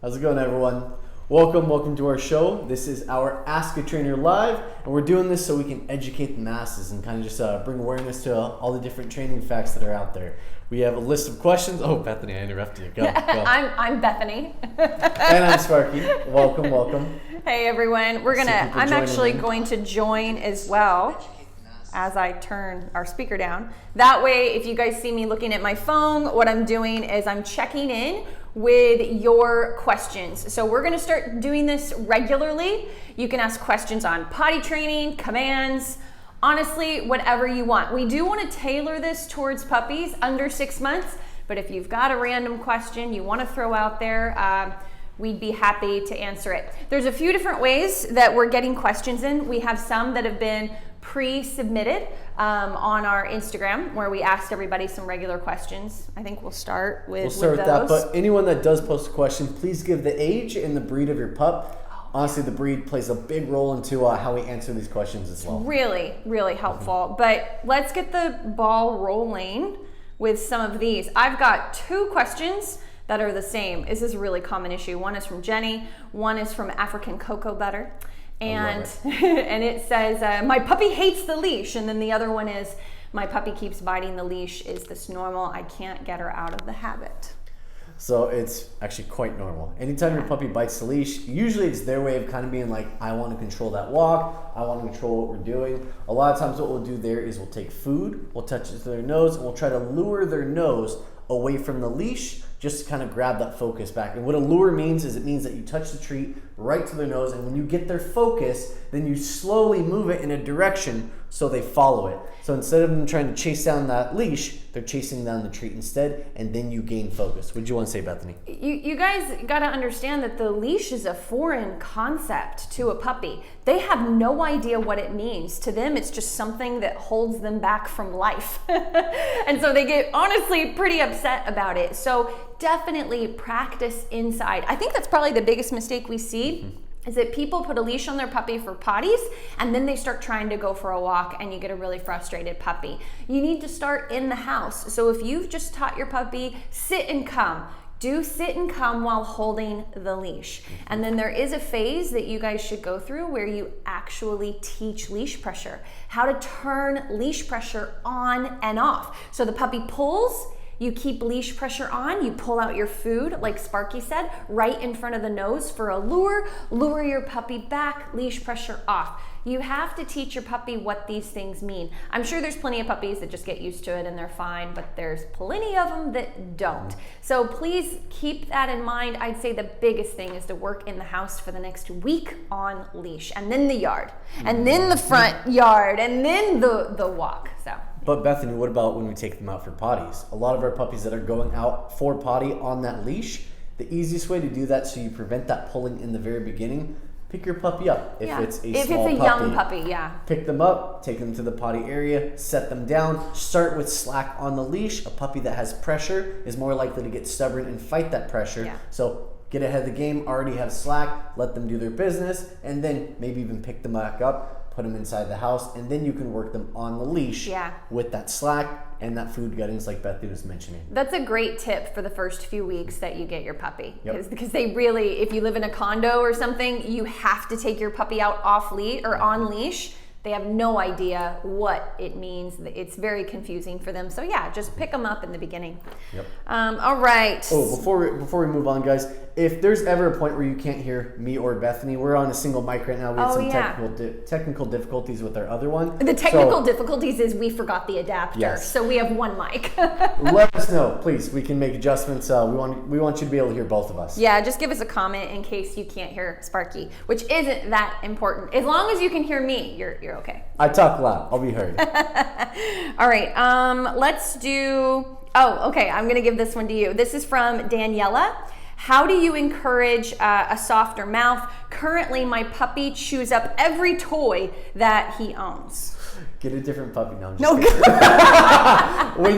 How's it going, everyone? Welcome to our show. This is our Ask a Trainer Live, and we're doing this so we can educate the masses and kind of just bring awareness to all the different training facts that are out there. We have a list of questions. Oh, Bethany, I interrupted you. Go. I'm Bethany. And I'm Sparky. Welcome. Hey, everyone. I'm actually going to join as well as I turn our speaker down. That way, if you guys see me looking at my phone, what I'm doing is I'm checking in with your questions. So we're gonna start doing this regularly. You can ask questions on potty training, commands, honestly, whatever you want. We do wanna tailor this towards puppies under 6 months, but if you've got a random question you wanna throw out there, we'd be happy to answer it. There's a few different ways that we're getting questions in. We have some that have been pre-submitted on our Instagram, where we asked everybody some regular questions. I think we'll start with those. That, but anyone that does post a question, please give the age and the breed of your pup. Honestly, the breed plays a big role into how we answer these questions as well. Really, really helpful. But let's get the ball rolling with some of these. I've got 2 questions that are the same. This is a really common issue. One is from Jenny, one is from African Cocoa Butter. And and it says, my puppy hates the leash. And then the other one is, my puppy keeps biting the leash. Is this normal? I can't get her out of the habit. So it's actually quite normal. Anytime your puppy bites the leash, usually it's their way of kind of being like, I want to control that walk. I want to control what we're doing. A lot of times what we'll do there is we'll take food, we'll touch it to their nose, and we'll try to lure their nose away from the leash, just to kind of grab that focus back. And what a lure means is it means that you touch the treat right to their nose, and when you get their focus, then you slowly move it in a direction so they follow it. So instead of them trying to chase down that leash, they're chasing down the treat instead, and then you gain focus. What do you want to say, Bethany? You guys got to understand that the leash is a foreign concept to a puppy. They have no idea what it means. To them, it's just something that holds them back from life. And so they get honestly pretty upset about it. So definitely practice inside. I think that's probably the biggest mistake we see. Is that people put a leash on their puppy for potties and then they start trying to go for a walk and you get a really frustrated puppy. You need to start in the house. So if you've just taught your puppy sit and come, do sit and come while holding the leash. And then there is a phase that you guys should go through where you actually teach leash pressure, how to turn leash pressure on and off. So the puppy pulls, you keep leash pressure on, you pull out your food, like Sparky said, right in front of the nose for a lure your puppy back, leash pressure off. You have to teach your puppy what these things mean. I'm sure there's plenty of puppies that just get used to it and they're fine, but there's plenty of them that don't. So please keep that in mind. I'd say the biggest thing is to work in the house for the next week on leash, and then the yard, and then the front yard, and then the walk. So. But Bethany, what about when we take them out for potties? A lot of our puppies that are going out for potty on that leash, the easiest way to do that so you prevent that pulling in the very beginning, pick your puppy up. If it's a young puppy, yeah. Pick them up, take them to the potty area, set them down, start with slack on the leash. A puppy that has pressure is more likely to get stubborn and fight that pressure. Yeah. So get ahead of the game, already have slack, let them do their business, and then maybe even pick them back up, put them inside the house, and then you can work them on the leash with that slack and that food guidance like Bethany was mentioning. That's a great tip for the first few weeks that you get your puppy. Because they really, if you live in a condo or something, you have to take your puppy out off leash or on leash. They have no idea what it means. It's very confusing for them. So yeah, just pick them up in the beginning. All right. Oh, before we move on, guys, if there's ever a point where you can't hear me or Bethany, we're on a single mic right now. We had some technical difficulties with our other one. The technical difficulties is we forgot the adapter, so we have one mic. Let us know, please. We can make adjustments. We want you to be able to hear both of us. Yeah, just give us a comment in case you can't hear Sparky, which isn't that important. As long as you can hear me, you're okay. I talk loud. I'll be heard. All right. Let's do. Oh, okay. I'm gonna give this one to you. This is from Daniela. How do you encourage a softer mouth? Currently, my puppy chews up every toy that he owns. Get a different puppy. No, I'm just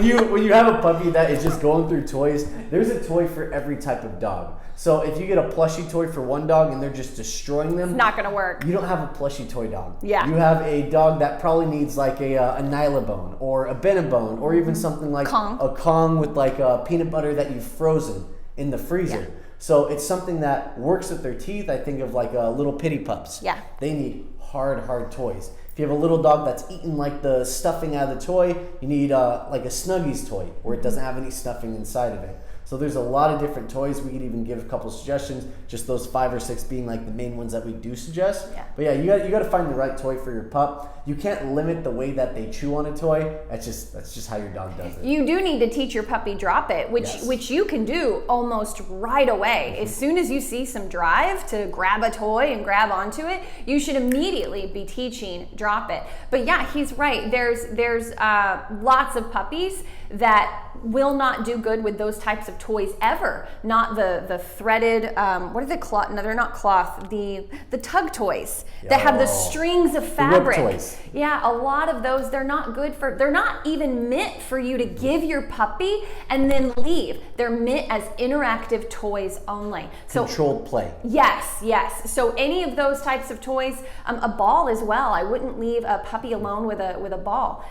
kidding. When you have a puppy that is just going through toys, there's a toy for every type of dog. So if you get a plushie toy for one dog and they're just destroying them, it's not gonna work. You don't have a plushie toy dog. Yeah. You have a dog that probably needs like a Nylabone or a Benebone or even something like a Kong with like a peanut butter that you've frozen in the freezer. Yeah. So it's something that works with their teeth. I think of like little pitty pups. Yeah. They need hard toys. If you have a little dog that's eating like the stuffing out of the toy, you need like a Snuggies toy where it doesn't have any stuffing inside of it. So there's a lot of different toys. We could even give a couple suggestions, just those 5 or 6 being like the main ones that we do suggest. Yeah. But yeah, you got to find the right toy for your pup. You can't limit the way that they chew on a toy. That's just how your dog does it. You do need to teach your puppy drop it, which you can do almost right away. As soon as you see some drive to grab a toy and grab onto it, you should immediately be teaching drop it. But yeah, he's right. There's lots of puppies that will not do good with those types of toys ever. Not the threaded, what are the cloth? No, they're not cloth. The tug toys that have the strings of fabric. The whip toys. Yeah, a lot of those, they're not good for, they're not even meant for you to give your puppy and then leave. They're meant as interactive toys only. So controlled play. Yes. So any of those types of toys, a ball as well. I wouldn't leave a puppy alone with a ball.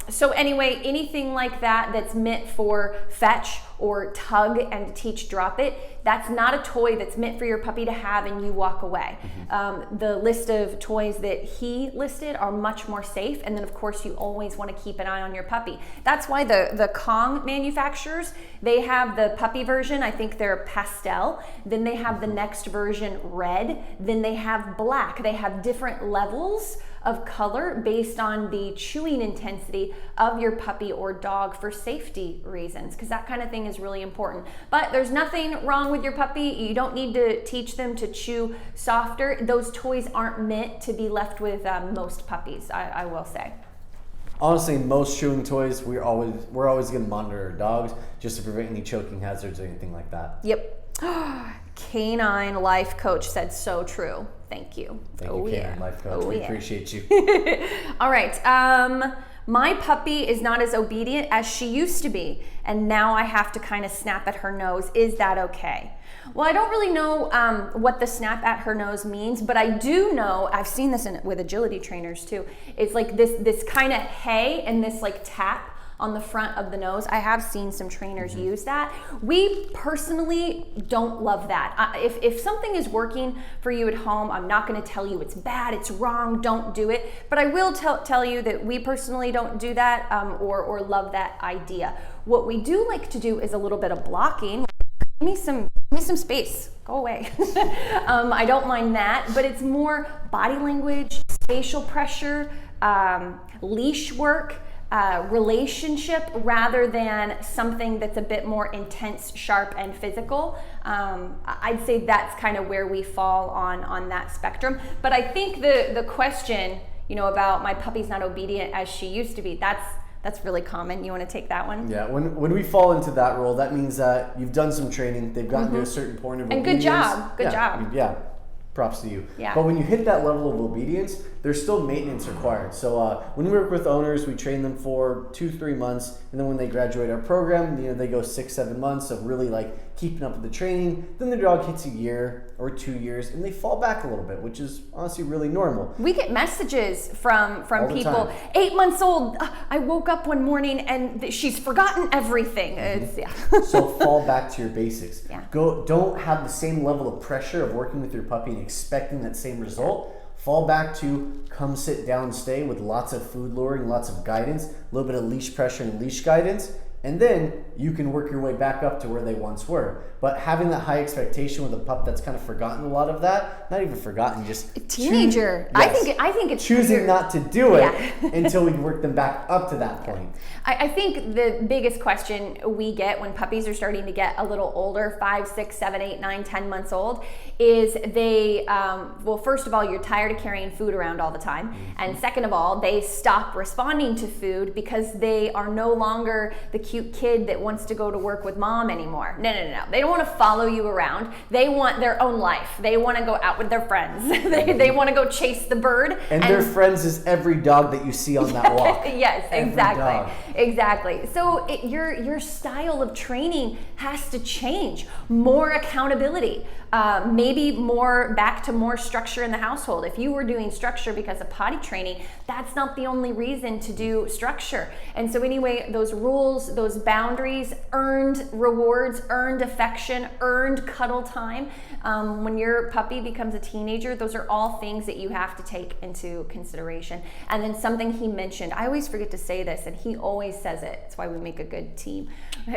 So anyway, anything like that that's meant for fetch or tug and to teach drop it, that's not a toy that's meant for your puppy to have and you walk away. The list of toys that he listed are much more safe, and then of course you always want to keep an eye on your puppy. That's why the Kong manufacturers, they have the puppy version, I think they're pastel, then they have the next version red, then they have black. They have different levels of color based on the chewing intensity of your puppy or dog for safety reasons, because that kind of thing is really important. But there's nothing wrong with your puppy. You don't need to teach them to chew softer. Those toys aren't meant to be left with most puppies, I will say. Honestly, most chewing toys, we're always going to monitor our dogs just to prevent any choking hazards or anything like that. Yep. Canine life coach said so true. Thank you. Thank you, Canine life coach. We appreciate you. All right. My puppy is not as obedient as she used to be, and now I have to kind of snap at her nose. Is that okay? Well, I don't really know what the snap at her nose means, but I do know, I've seen this with agility trainers too. It's like this kind of hey and this like tap on the front of the nose. I have seen some trainers use that. We personally don't love that. If something is working for you at home, I'm not gonna tell you it's bad, it's wrong, don't do it. But I will tell you that we personally don't do that or love that idea. What we do like to do is a little bit of blocking. Give me some space, go away. I don't mind that, but it's more body language, facial pressure, leash work, relationship rather than something that's a bit more intense, sharp, and physical. I'd say that's kind of where we fall on that spectrum. But I think the question, about my puppy's not obedient as she used to be, that's really common. You want to take that one? Yeah, when we fall into that role, that means that you've done some training, they've gotten to a certain point of obedience. And good job. Yeah, props to you. Yeah. But when you hit that level of obedience, there's still maintenance required. So when we work with owners, we train them for 2-3 months, and then when they graduate our program, they go 6-7 months of really like keeping up with the training. Then the dog hits a year or 2 years, and they fall back a little bit, which is honestly really normal. We get messages from people, time. 8 months old, I woke up one morning and she's forgotten everything. So fall back to your basics. Yeah. Don't have the same level of pressure of working with your puppy and expecting that same result. Fall back to come sit down, stay with lots of food luring, lots of guidance, a little bit of leash pressure and leash guidance, and then you can work your way back up to where they once were. But having that high expectation with a pup that's kind of forgotten a lot of that, not even forgotten, just a teenager. Yes. I think it's choosing weird. not to do it until we work them back up to that point. I think the biggest question we get when puppies are starting to get a little older, 5, 6, 7, 8, 9, 10 months old, is they, well, first of all, you're tired of carrying food around all the time. And second of all, they stop responding to food because they are no longer the cute kid that wants to go to work with mom anymore. No. They don't want to follow you around. They want their own life. They want to go out with their friends. They want to go chase the bird. And their friends is every dog that you see on that walk. Yes, Every exactly. dog. Exactly. So your style of training has to change. More accountability, maybe more back to more structure in the household. If you were doing structure because of potty training, that's not the only reason to do structure. And so anyway, those rules, those boundaries, earned rewards, earned affection, earned cuddle time. When your puppy becomes a teenager, those are all things that you have to take into consideration. And then something he mentioned, I always forget to say this, and he always says it, that's why we make a good team,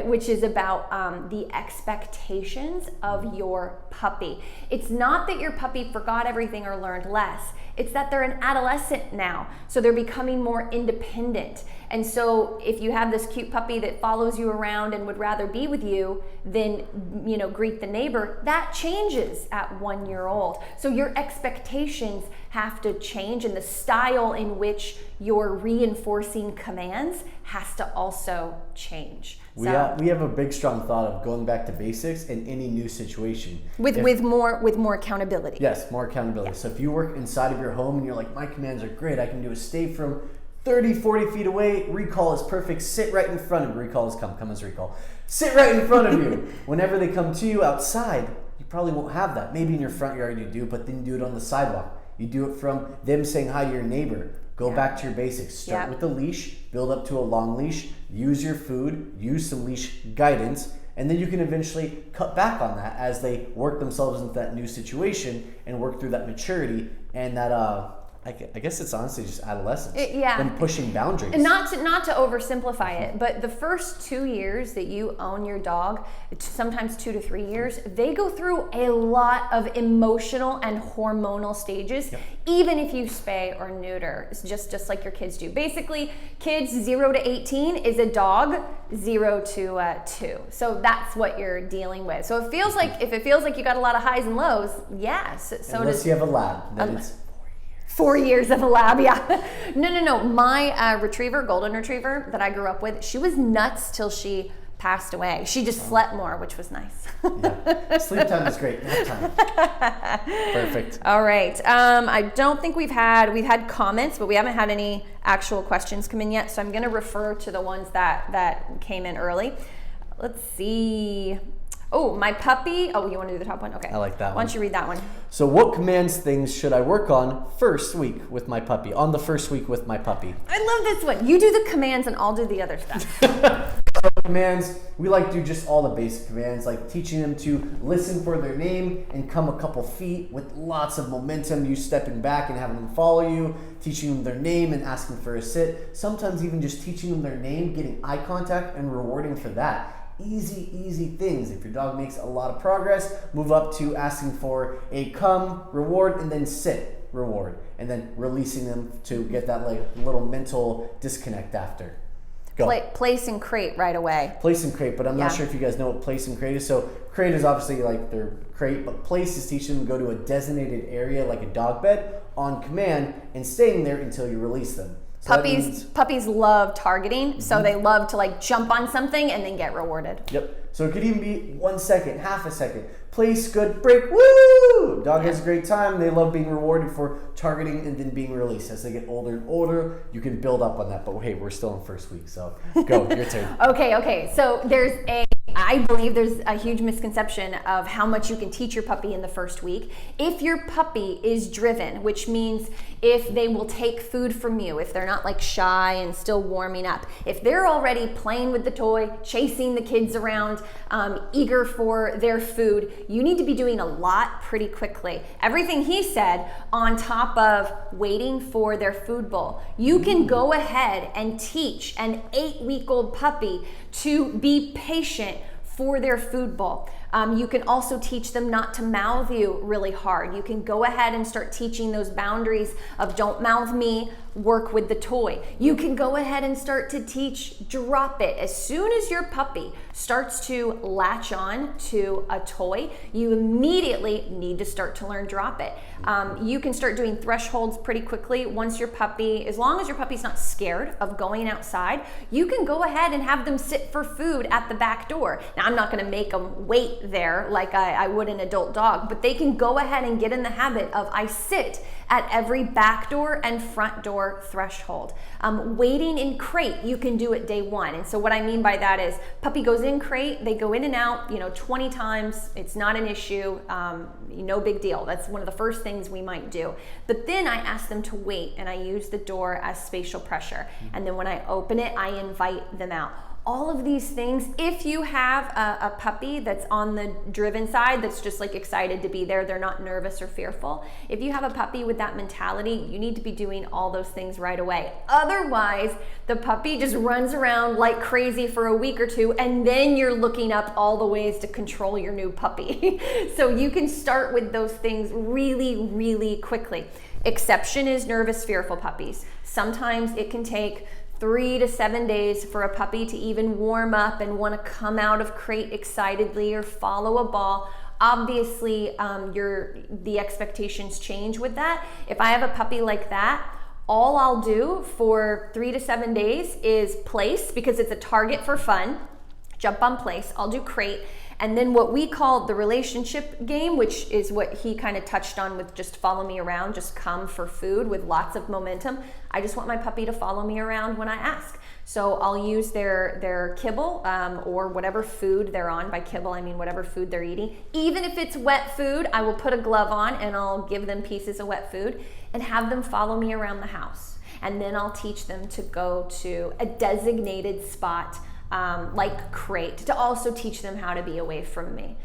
which is about the expectations of your puppy. It's not that your puppy forgot everything or learned less. It's that they're an adolescent now, so they're becoming more independent. And so if you have this cute puppy that follows you around and would rather be with you than, greet the neighbor, that changes at 1 year old. So your expectations have to change, and the style in which you're reinforcing commands has to also change. We have a big strong thought of going back to basics in any new situation. With more accountability. Yes, more accountability. Yeah. So if you work inside of your home and you're like, my commands are great, I can do a stay from 30, 40 feet away, recall is perfect, sit right in front of you. Recall is come as recall. Sit right in front of you. Whenever they come to you outside, you probably won't have that. Maybe in your front yard you do, but then you do it on the sidewalk. You do it from them saying hi to your neighbor. Go back to your basics. Start with the leash, build up to a long leash, use your food, use some leash guidance, and then you can eventually cut back on that as they work themselves into that new situation and work through that maturity and that I guess it's honestly just adolescence. Them pushing boundaries. And not to oversimplify it, but the first 2 years that you own your dog, sometimes 2 to 3 years, they go through a lot of emotional and hormonal stages, even if you spay or neuter. It's just like your kids do. Basically, kids 0 to 18 is a dog 0 to 2. So that's what you're dealing with. So if it feels like you got a lot of highs and lows, yes. So unless you have a lab, then it's 4 years of a lab, yeah. No. My golden retriever that I grew up with, she was nuts till she passed away. She just slept more, which was nice. Yeah. Sleep time is great. Nap time. Perfect. All right. I don't think we've had comments, but we haven't had any actual questions come in yet. So I'm going to refer to the ones that came in early. Let's see. Oh, my puppy. Oh, you want to do the top one? Okay. I like that one. Why don't you read that one? So what things should I work on first week with my puppy? On the first week with my puppy. I love this one. You do the commands and I'll do the other stuff. Commands, we like to do just all the basic commands, like teaching them to listen for their name and come a couple feet with lots of momentum, you stepping back and having them follow you, teaching them their name and asking for a sit, sometimes even just teaching them their name, getting eye contact and rewarding for that. Easy things. If your dog makes a lot of progress, move up to asking for a come, reward, and then sit, reward, and then releasing them to get that little mental disconnect after. Go. Place and crate right away. Place and crate, but I'm not sure if you guys know what place and crate is. So crate is obviously like their crate, but place is teaching them to go to a designated area like a dog bed on command and staying there until you release them. So puppies love targeting, so they love to jump on something and then get rewarded. Yep. So it could even be 1 second, half a second. Place, good, break, woo! Dog has a great time. They love being rewarded for targeting and then being released. As they get older and older, you can build up on that. But hey, we're still in first week, so go, your turn. Okay. So I believe there's a huge misconception of how much you can teach your puppy in the first week. If your puppy is driven, which means if they will take food from you, if they're not shy and still warming up, if they're already playing with the toy, chasing the kids around, eager for their food, you need to be doing a lot pretty quickly. Everything he said on top of waiting for their food bowl. You can go ahead and teach an 8-week-old puppy to be patient for their food bowl. You can also teach them not to mouth you really hard. You can go ahead and start teaching those boundaries of don't mouth me, work with the toy. You can go ahead and start to teach drop it. As soon as your puppy starts to latch on to a toy, you immediately need to start to learn drop it. You can start doing thresholds pretty quickly once your puppy, as long as your puppy's not scared of going outside, you can go ahead and have them sit for food at the back door. Now, I'm not gonna make them wait there like I would an adult dog, but they can go ahead and get in the habit of I sit at every back door and front door threshold. Waiting in crate, you can do it day one. And so what I mean by that is puppy goes in crate, they go in and out, 20 times. It's not an issue, no big deal. That's one of the first things we might do. But then I ask them to wait, and I use the door as spatial pressure. And then when I open it, I invite them out. All of these things, if you have a puppy that's on the driven side, that's just like excited to be there, they're not nervous or fearful. If you have a puppy with that mentality, you need to be doing all those things right away. Otherwise, the puppy just runs around like crazy for a week or two, and then you're looking up all the ways to control your new puppy. So you can start with those things really, really quickly. Exception is nervous, fearful puppies. Sometimes it can take 3 to 7 days for a puppy to even warm up and want to come out of crate excitedly or follow a ball. Obviously, the expectations change with that. If I have a puppy like that, all I'll do for 3 to 7 days is place, because it's a target for fun. Jump on place. I'll do crate. And then what we call the relationship game, which is what he kind of touched on with just follow me around, just come for food with lots of momentum. I just want my puppy to follow me around when I ask. So I'll use their kibble or whatever food they're on. By kibble, I mean whatever food they're eating. Even if it's wet food, I will put a glove on and I'll give them pieces of wet food and have them follow me around the house. And then I'll teach them to go to a designated spot like crate, to also teach them how to be away from me.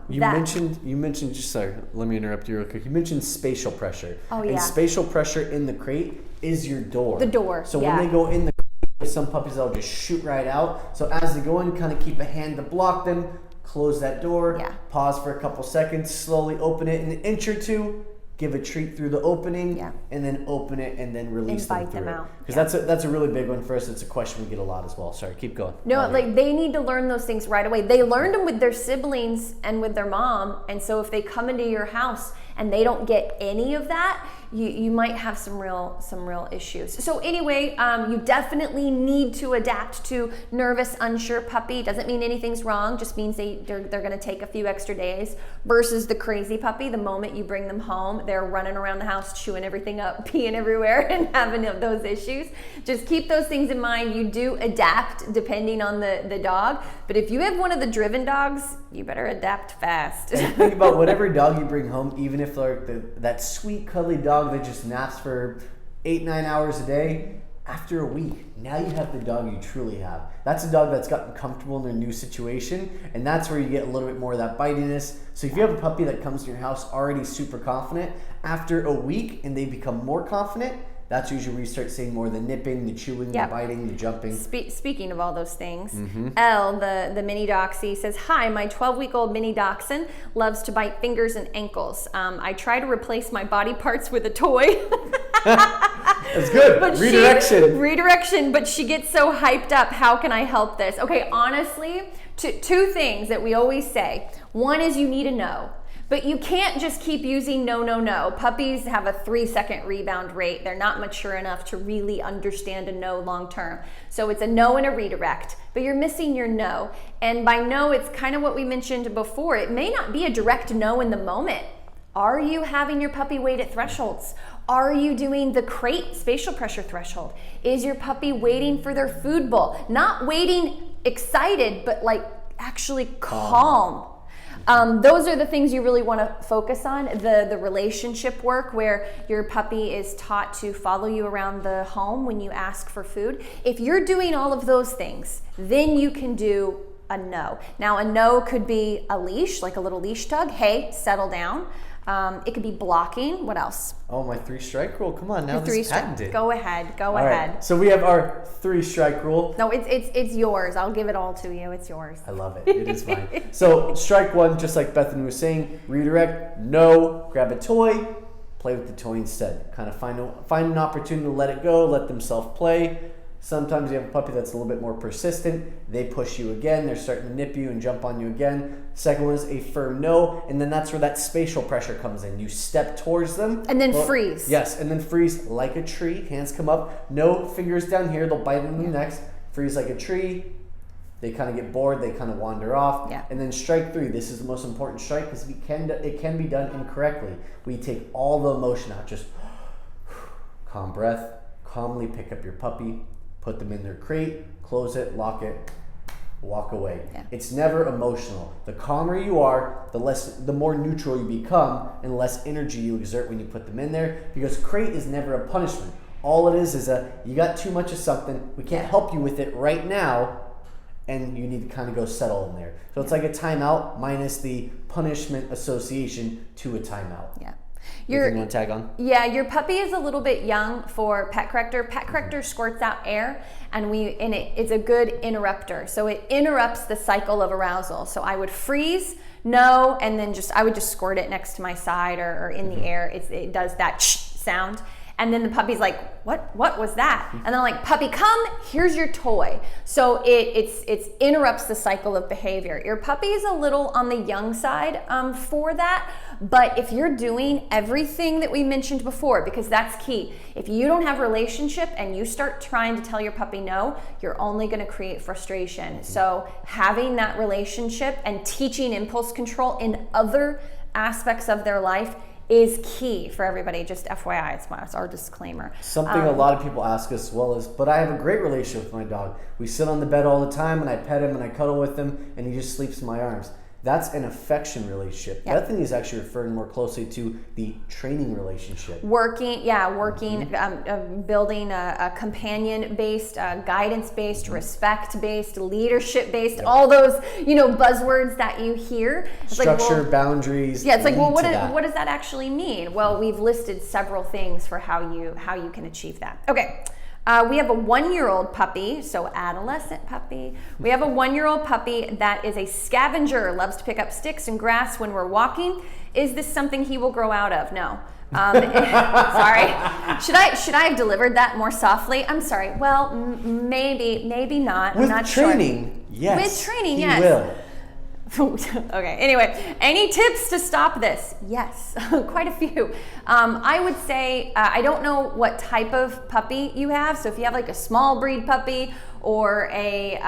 You mentioned just sorry, let me interrupt you real quick. You mentioned spatial pressure. Oh yeah. And spatial pressure in the crate is your door. The door. So when they go in the crate, some puppies will just shoot right out. So as they go in, kind of keep a hand to block them. Close that door. Yeah. Pause for a couple seconds. Slowly open it an inch or two. Give a treat through the opening, and then open it, and then release Invite them through them it. out. Because that's a really big one for us. It's a question we get a lot as well. Sorry, keep going. No, like they need to learn those things right away. They learned them with their siblings and with their mom, and so if they come into your house and they don't get any of that, you might have some real issues. So anyway, you definitely need to adapt to nervous, unsure puppy. Doesn't mean anything's wrong, just means they're going to take a few extra days, versus the crazy puppy. The moment you bring them home, they're running around the house, chewing everything up, peeing everywhere, and having those issues. Just keep those things in mind. You do adapt depending on the dog, but if you have one of the driven dogs, you better adapt fast. And think about whatever dog you bring home, even if they're that sweet, cuddly dog that just naps for 8-9 hours a day. After a week, now you have the dog you truly have. That's a dog that's gotten comfortable in their new situation, and that's where you get a little bit more of that bitiness. So if you have a puppy that comes to your house already super confident, after a week and they become more confident, that's usually where you start seeing more of the nipping, the chewing, the biting, the jumping. Speaking of all those things, Elle, the mini Doxie, says, "Hi, my 12-week-old mini Dachshund loves to bite fingers and ankles. I try to replace my body parts with a toy." That's good. But Redirection, but she gets so hyped up. How can I help this? Okay, honestly, two things that we always say. One is you need to know. But you can't just keep using no. Puppies have a 3-second rebound rate. They're not mature enough to really understand a no long term. So it's a no and a redirect, but you're missing your no. And by no, it's kind of what we mentioned before. It may not be a direct no in the moment. Are you having your puppy wait at thresholds? Are you doing the crate spatial pressure threshold? Is your puppy waiting for their food bowl? Not waiting excited, but like actually calm. Those are the things you really want to focus on. The relationship work where your puppy is taught to follow you around the home when you ask for food. If you're doing all of those things, then you can do a no. Now a no could be a leash, like a little leash tug. Hey, settle down. It could be blocking. What else? Oh, my 3-strike rule. Come on, now this is patented. Go ahead. All right. So we have our 3-strike rule. No, it's yours. I'll give it all to you. It's yours. I love it. It is mine. So strike one, just like Bethany was saying, redirect, no, grab a toy, play with the toy instead. Kind of find an opportunity to let it go, let them self-play. Sometimes you have a puppy that's a little bit more persistent. They push you again. They're starting to nip you and jump on you again. Second one is a firm no, and then that's where that spatial pressure comes in. You step towards them. And then freeze. Yes, and then freeze like a tree. Hands come up. No fingers down here. They'll bite in the next. Freeze like a tree. They kind of get bored, they kind of wander off. Yeah. And then strike 3, this is the most important strike because it can be done incorrectly. We take all the emotion out, just calm breath, calmly pick up your puppy, put them in their crate, close it, lock it, walk away. Yeah. It's never emotional. The calmer you are, the more neutral you become and less energy you exert when you put them in there, because crate is never a punishment. All it is you got too much of something, we can't help you with it right now, and you need to kind of go settle in there. So it's like a timeout minus the punishment association to a timeout. Yeah. You want to tag on? Yeah, your puppy is a little bit young for pet corrector. Pet corrector squirts out air, and it's a good interrupter. So it interrupts the cycle of arousal. So I would freeze, no, and then I would just squirt it next to my side or in the air. It does that sound. And then the puppy's like, what was that? And then I'm like, puppy, come, here's your toy. So it interrupts the cycle of behavior. Your puppy is a little on the young side for that, but if you're doing everything that we mentioned before, because that's key, if you don't have a relationship and you start trying to tell your puppy no, you're only gonna create frustration. So having that relationship and teaching impulse control in other aspects of their life is key for everybody. Just FYI, it's our disclaimer. Something a lot of people ask us as well is, but I have a great relationship with my dog. We sit on the bed all the time and I pet him and I cuddle with him and he just sleeps in my arms. That's an affection relationship. Yep. Bethany is actually referring more closely to the training relationship. Building a companion-based, guidance-based, respect-based, leadership-based, all those, buzzwords that you hear. It's Structure, boundaries. Yeah, it's like, well, what does that actually mean? Well, we've listed several things for how you can achieve that. Okay. We have a 1-year-old puppy, so adolescent puppy. We have a 1-year-old puppy that is a scavenger, loves to pick up sticks and grass when we're walking. Is this something he will grow out of? No. Sorry. Should I have delivered that more softly? I'm sorry. Well, maybe not. I'm not training, sure. yes. With training, he yes. will. Okay, anyway, any tips to stop this? Yes, quite a few. I would say, I don't know what type of puppy you have, so if you have like a small breed puppy or a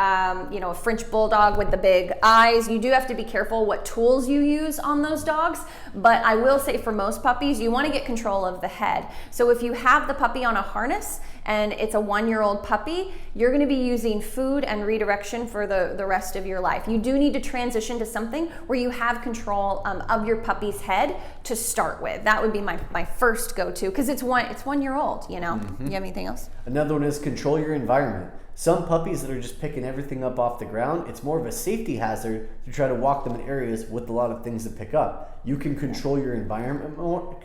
French bulldog with the big eyes, you do have to be careful what tools you use on those dogs, but I will say for most puppies, you want to get control of the head. So if you have the puppy on a harness and it's a 1-year-old puppy, you're going to be using food and redirection for the rest of your life. You do need to transition to something where you have control of your puppy's head to start with. That would be my first go-to, because it's 1 year old, Mm-hmm. You have anything else? Another one is control your environment. Some puppies that are just picking everything up off the ground, it's more of a safety hazard to try to walk them in areas with a lot of things to pick up. You can control your environment more.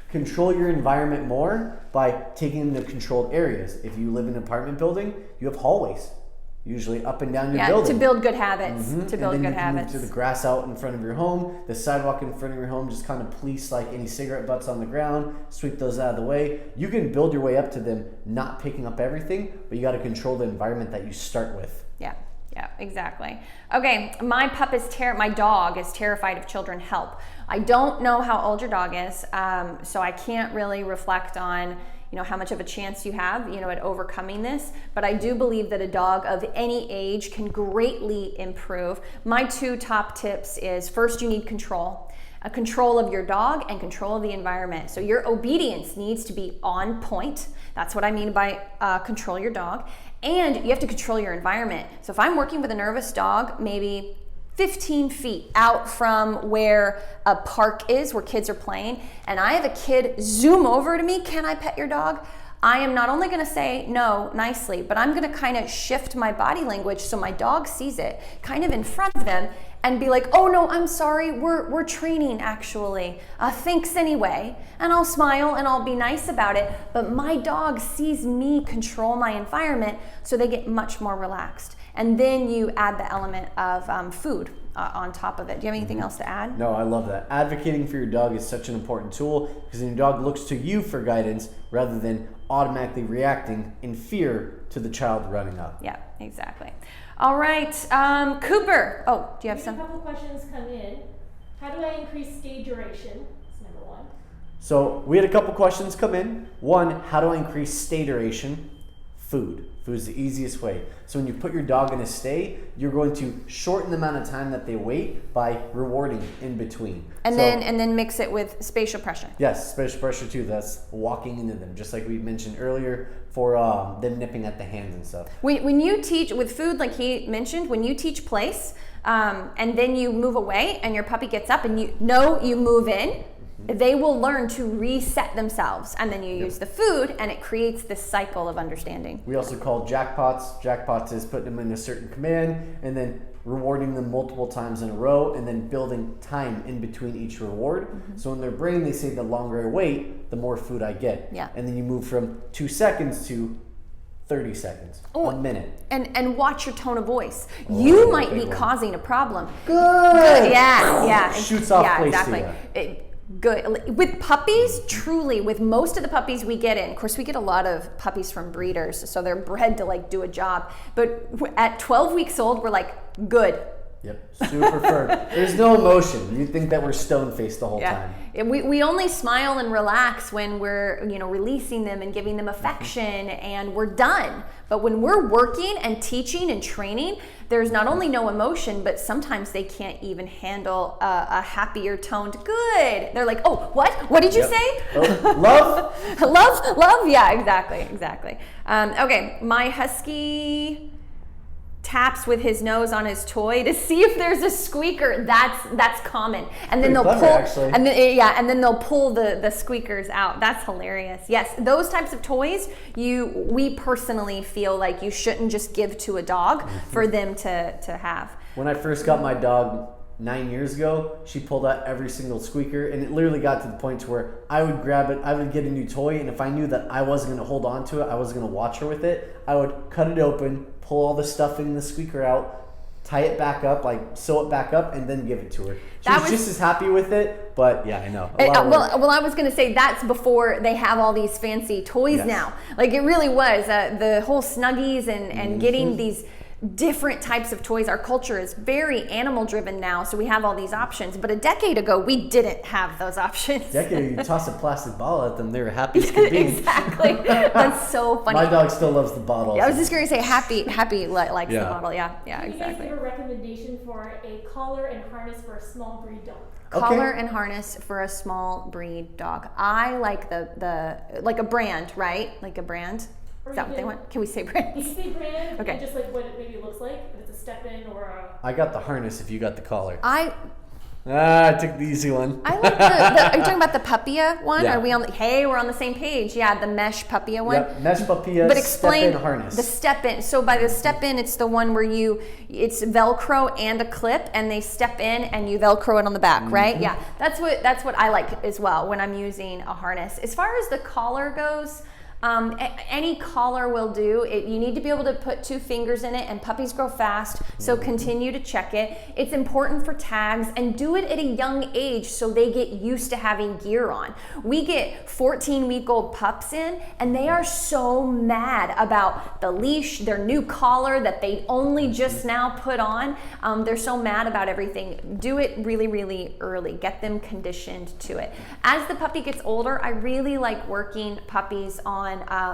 Control your environment more by taking them to controlled areas. If you live in an apartment building, you have hallways, usually up and down your building. To build good habits. Mm-hmm. To build and then good you can habits. move to the grass out in front of your home, the sidewalk in front of your home, just kind of police like any cigarette butts on the ground, sweep those out of the way. You can build your way up to them, not picking up everything, but you got to control the environment that you start with. Yeah, exactly. Okay, my dog is terrified of children. Help. I don't know how old your dog is, so I can't really reflect on how much of a chance you have, at overcoming this. But I do believe that a dog of any age can greatly improve. My 2 top tips is, first, you need control. A control of your dog and control of the environment. So your obedience needs to be on point. That's what I mean by control your dog. And you have to control your environment. So if I'm working with a nervous dog, maybe 15 feet out from where a park is, where kids are playing, and I have a kid zoom over to me, can I pet your dog? I am not only going to say no nicely, but I'm going to kind of shift my body language so my dog sees it kind of in front of them and be like, oh no, I'm sorry, we're training actually. Thanks anyway. And I'll smile and I'll be nice about it, but my dog sees me control my environment, so they get much more relaxed. And then you add the element of food on top of it. Do you have anything else to add? No, I love that. Advocating for your dog is such an important tool, because then your dog looks to you for guidance rather than automatically reacting in fear to the child running up. Yeah, exactly. All right, Cooper. Oh, do you have some? A couple questions come in. How do I increase stay duration? That's number 1. So we had a couple questions come in. 1, how do I increase stay duration? Food. Food is the easiest way. So when you put your dog in a stay, you're going to shorten the amount of time that they wait by rewarding in between. And then mix it with spatial pressure. Yes, spatial pressure too. That's walking into them, just like we mentioned earlier for them nipping at the hands and stuff. When you teach with food, like he mentioned, when you teach place, and then you move away and your puppy gets up and you move in, they will learn to reset themselves, and then you use the food, and it creates this cycle of understanding. We also call jackpots. Jackpots is putting them in a certain command and then rewarding them multiple times in a row, and then building time in between each reward. So in their brain, they say the longer I wait, the more food I get. Yeah. And then you move from 2 seconds to 30 seconds, a minute. And watch your tone of voice. You might be big one. causing a problem. Good. Yeah. Shoots off place exactly. to you. Good. With puppies, truly, with most of the puppies we get in, of course, we get a lot of puppies from breeders, so they're bred to like do a job. But at 12 weeks old, we're like, good. Yep, super firm. There's no emotion. You think that we're stone-faced the whole time. We only smile and relax when we're releasing them and giving them affection, and we're done. But when we're working and teaching and training, there's not only no emotion, but sometimes they can't even handle a happier toned good. They're like, oh, what? What did you say? Oh, love? Love? Yeah, exactly. Okay, my husky taps with his nose on his toy to see if there's a squeaker. That's common. And then they'll clever, pull actually. and then they'll pull the squeakers out. That's hilarious. Yes, those types of toys we personally feel like you shouldn't just give to a dog for them to have. When I first got my dog 9 years ago, she pulled out every single squeaker, and it literally got to the point to where I would grab it, I would get a new toy, and if I knew that I wasn't going to hold on to it, I wasn't going to watch her with it, I would cut it open, pull all the stuffing in the squeaker out, tie it back up, like sew it back up, and then give it to her. She was just as happy with it, but yeah, I know. Well, I was going to say that's before they have all these fancy toys now. Like it really was the whole Snuggies and getting these different types of toys. Our culture is very animal driven now, so we have all these options. But a decade ago, we didn't have those options. A decade ago, you toss a plastic bottle at them, they were happy as could be. Exactly. That's so funny. My dog still loves the bottle. I was just going to say happy likes the bottle. Yeah, Can exactly. you guys give a recommendation for a collar and harness for a small breed dog? Collar and harness for a small breed dog. I like the like a brand, right? Like a brand. Is that what they want? Can we say brand? You can say brand, Okay. and just like what it maybe looks like, if it's a step-in or a... I got the harness if you got the collar. I took the easy one. I like are you talking about the Papilla one? Yeah. Are we on we're on the same page. Yeah, the mesh Papilla one. Yep, mesh Papilla, But explain step-in harness. the step-in. So by the step-in, it's the one where it's Velcro and a clip, and they step in and you Velcro it on the back, right? Yeah, that's what I like as well when I'm using a harness. As far as the collar goes, any collar will do. You need to be able to put 2 fingers in it, and puppies grow fast, so continue to check it. It's important for tags, and do it at a young age so they get used to having gear on. We get 14-week-old pups in, and they are so mad about the leash, their new collar that they only just now put on. They're so mad about everything. Do it really, really early. Get them conditioned to it. As the puppy gets older, I really like working puppies on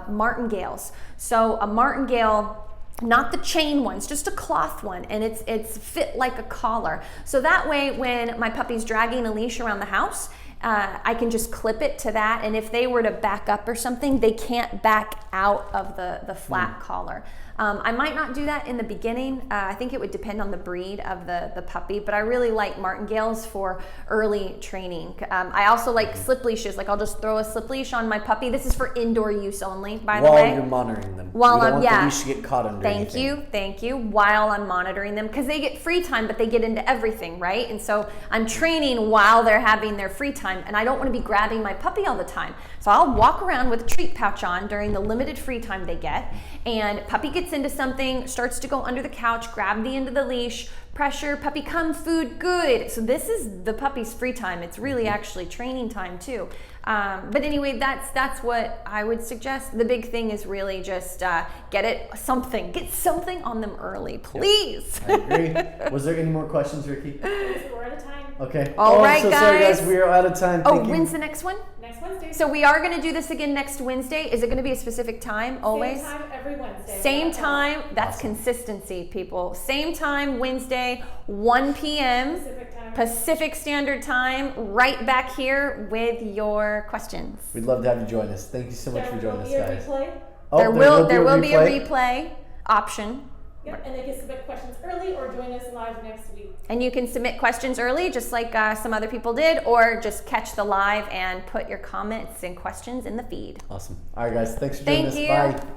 martingales. So a martingale, not the chain ones, just a cloth one, and it's fit like a collar. So that way when my puppy's dragging a leash around the house, I can just clip it to that, and if they were to back up or something, they can't back out of the flat collar. I might not do that in the beginning. I think it would depend on the breed of the puppy, but I really like martingales for early training. I also like slip leashes. Like I'll just throw a slip leash on my puppy. This is for indoor use only, by the way. While you're monitoring them. While you don't I'm want the leash to get caught under anything. Thank you. While I'm monitoring them, because they get free time, but they get into everything, right? And so I'm training while they're having their free time, and I don't want to be grabbing my puppy all the time. So I'll walk around with a treat pouch on during the limited free time they get, and puppy gets into something, starts to go under the couch, grab the end of the leash, pressure, puppy come, food, good. So this is the puppy's free time. It's really actually training time too. But anyway, that's what I would suggest. The big thing is really just get something on them early, please. Yep. I agree. Was there any more questions, Ricky? We're out of time. Okay. All right, I'm so guys. sorry, guys. We are out of time. Oh, when's the next one? Next one? Wednesday. So we are going to do this again next Wednesday. Is it going to be a specific time always? Same time every Wednesday. Same time. That's Awesome. consistency, people. Same time Wednesday, 1 p.m. Pacific time. Pacific Standard Time, right back here with your questions. We'd love to have you join us. Thank you so much for joining us, There will guys. be a replay. Oh, there will be a replay option. Yep, and they can submit questions early or join us live next week. And you can submit questions early, just like some other people did, or just catch the live and put your comments and questions in the feed. Awesome. All right, guys. Thanks for joining Thank us. you. Bye.